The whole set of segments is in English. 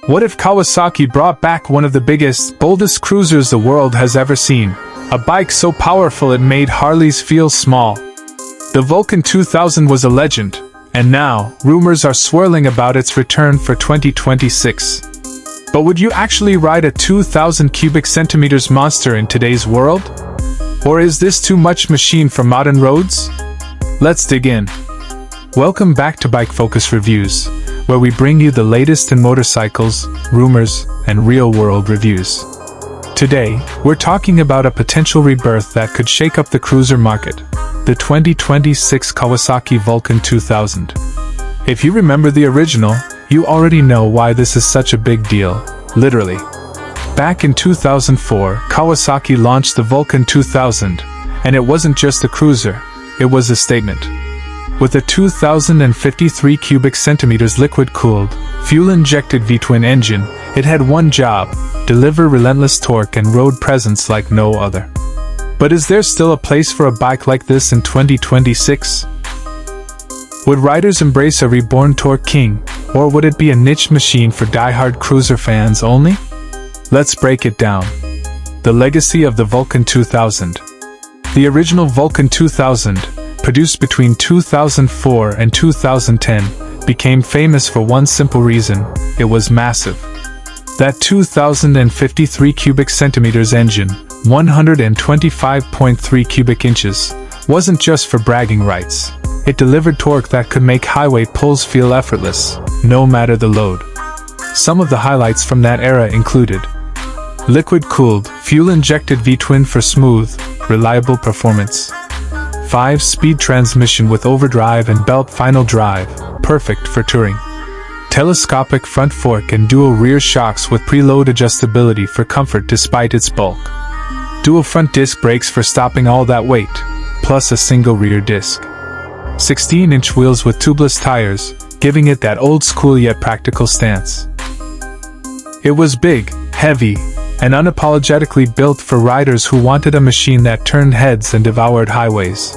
What if Kawasaki brought back one of the biggest, boldest cruisers the world has ever seen? A bike so powerful it made Harleys feel small. The Vulcan 2000 was a legend, and now, rumors are swirling about its return for 2026. But would you actually ride a 2,000 cubic centimeters monster in today's world? Or is this too much machine for modern roads? Let's dig in. Welcome back to Bike Focus Reviews, where we bring you the latest in motorcycles, rumors, and real-world reviews. Today, we're talking about a potential rebirth that could shake up the cruiser market, the 2026 Kawasaki Vulcan 2000. If you remember the original, you already know why this is such a big deal, literally. Back in 2004, Kawasaki launched the Vulcan 2000, and it wasn't just a cruiser, it was a statement. With a 2,053 cubic centimeters liquid-cooled, fuel-injected V-twin engine, it had one job: deliver relentless torque and road presence like no other. But is there still a place for a bike like this in 2026? Would riders embrace a reborn torque king, or would it be a niche machine for die-hard cruiser fans only? Let's break it down. The legacy of the Vulcan 2000. The original Vulcan 2000, produced between 2004 and 2010, became famous for one simple reason: it was massive. That 2,053 cubic centimeters engine, 125.3 cubic inches, wasn't just for bragging rights. It delivered torque that could make highway pulls feel effortless, no matter the load. Some of the highlights from that era included: liquid-cooled, fuel-injected V-twin for smooth, reliable performance. 5-speed transmission with overdrive and belt final drive, perfect for touring. Telescopic front fork and dual rear shocks with preload adjustability for comfort despite its bulk. Dual front disc brakes for stopping all that weight, plus a single rear disc. 16-inch wheels with tubeless tires, giving it that old-school yet practical stance. It was big, heavy, and unapologetically built for riders who wanted a machine that turned heads and devoured highways.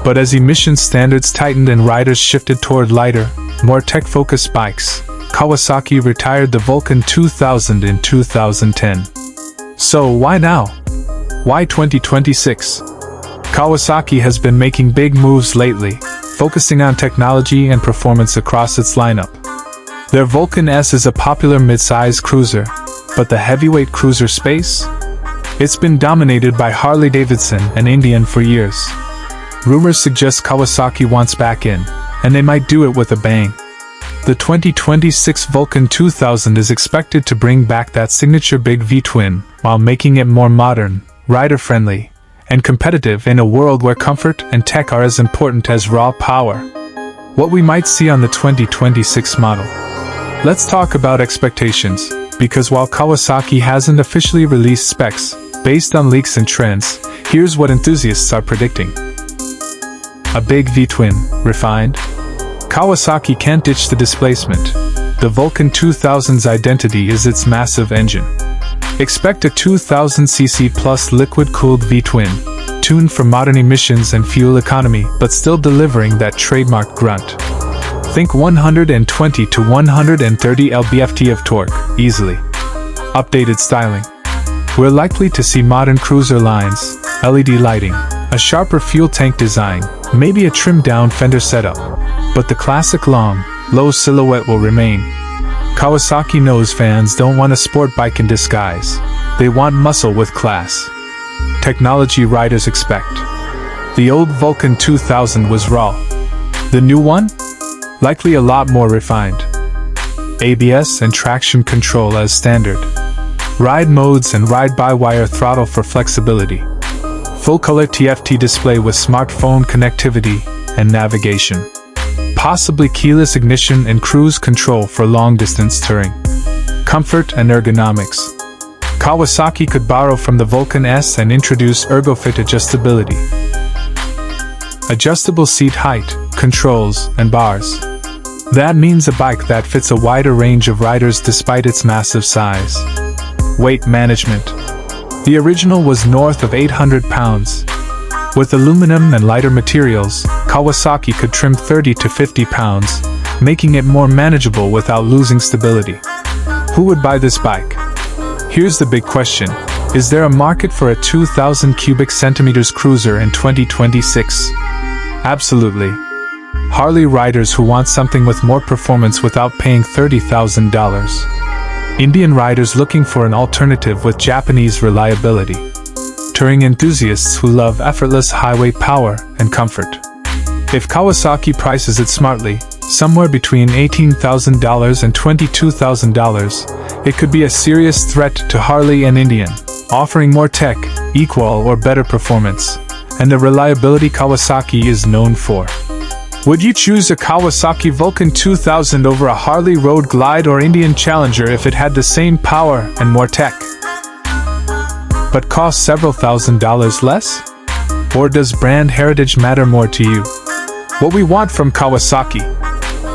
But as emission standards tightened and riders shifted toward lighter, more tech-focused bikes, Kawasaki retired the Vulcan 2000 in 2010. So why now? Why 2026? Kawasaki has been making big moves lately, focusing on technology and performance across its lineup. Their Vulcan S is a popular mid-size cruiser, but the heavyweight cruiser space? It's been dominated by Harley-Davidson and Indian for years. Rumors suggest Kawasaki wants back in, and they might do it with a bang. The 2026 Vulcan 2000 is expected to bring back that signature big V-twin, while making it more modern, rider-friendly, and competitive in a world where comfort and tech are as important as raw power. What we might see on the 2026 model. Let's talk about expectations, because while Kawasaki hasn't officially released specs, based on leaks and trends, here's what enthusiasts are predicting. A big V-twin, refined. Kawasaki can't ditch the displacement. The Vulcan 2000's identity is its massive engine. Expect a 2000cc plus liquid-cooled V-twin, tuned for modern emissions and fuel economy, but still delivering that trademark grunt. Think 120 to 130 lb-ft of torque, easily. Updated styling. We're likely to see modern cruiser lines, LED lighting, a sharper fuel tank design, maybe a trimmed-down fender setup. But the classic long, low silhouette will remain. Kawasaki knows fans don't want a sport bike in disguise. They want muscle with class. Technology riders expect. The old Vulcan 2000 was raw. The new one? Likely a lot more refined. ABS and traction control as standard. Ride modes and ride-by-wire throttle for flexibility. Full-color TFT display with smartphone connectivity and navigation. Possibly keyless ignition and cruise control for long-distance touring. Comfort and ergonomics. Kawasaki could borrow from the Vulcan S and introduce ErgoFit adjustability. Adjustable seat height, controls, and bars. That means a bike that fits a wider range of riders despite its massive size. Weight management. The original was north of 800 pounds. With aluminum and lighter materials, Kawasaki could trim 30 to 50 pounds, making it more manageable without losing stability. Who would buy this bike? Here's the big question. Is there a market for a 2,000 cubic centimeters cruiser in 2026? Absolutely. Harley riders who want something with more performance without paying $30,000. Indian riders looking for an alternative with Japanese reliability. Touring enthusiasts who love effortless highway power and comfort. If Kawasaki prices it smartly, somewhere between $18,000 and $22,000, it could be a serious threat to Harley and Indian, offering more tech, equal or better performance, and the reliability Kawasaki is known for. Would you choose a Kawasaki Vulcan 2000 over a Harley Road Glide or Indian Challenger if it had the same power and more tech, but cost several $1,000s less? Or does brand heritage matter more to you? What we want from Kawasaki.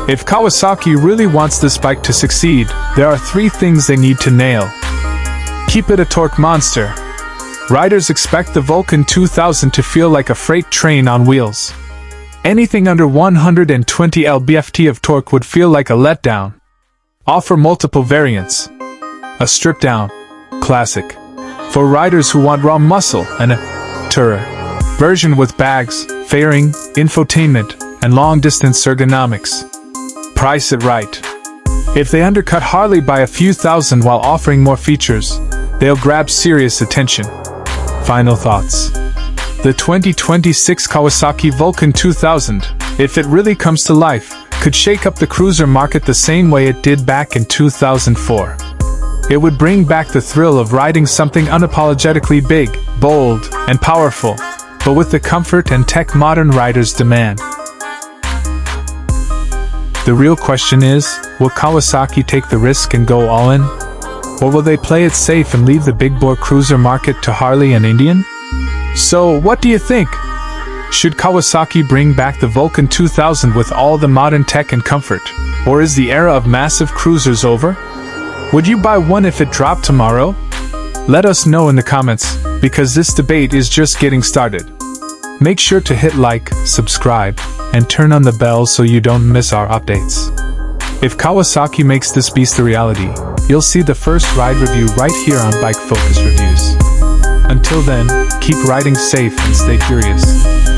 If Kawasaki really wants this bike to succeed, there are 3 things they need to nail. Keep it a torque monster. Riders expect the Vulcan 2000 to feel like a freight train on wheels. Anything under 120 lb-ft of torque would feel like a letdown. Offer multiple variants. A stripped-down Classic for riders who want raw muscle, and a tourer version with bags, fairing, infotainment, and long-distance ergonomics. Price it right. If they undercut Harley by a few thousand while offering more features, they'll grab serious attention. Final thoughts. The 2026 Kawasaki Vulcan 2000, if it really comes to life, could shake up the cruiser market the same way it did back in 2004. It would bring back the thrill of riding something unapologetically big, bold, and powerful, but with the comfort and tech modern riders demand. The real question is, will Kawasaki take the risk and go all in? Or will they play it safe and leave the big bore cruiser market to Harley and Indian? So, what do you think? Should Kawasaki bring back the Vulcan 2000 with all the modern tech and comfort? Or is the era of massive cruisers over? Would you buy one if it dropped tomorrow? Let us know in the comments, because this debate is just getting started. Make sure to hit like, subscribe, and turn on the bell so you don't miss our updates. If Kawasaki makes this beast a reality, you'll see the first ride review right here on Bike Focus Reviews. Until then, keep riding safe and stay curious.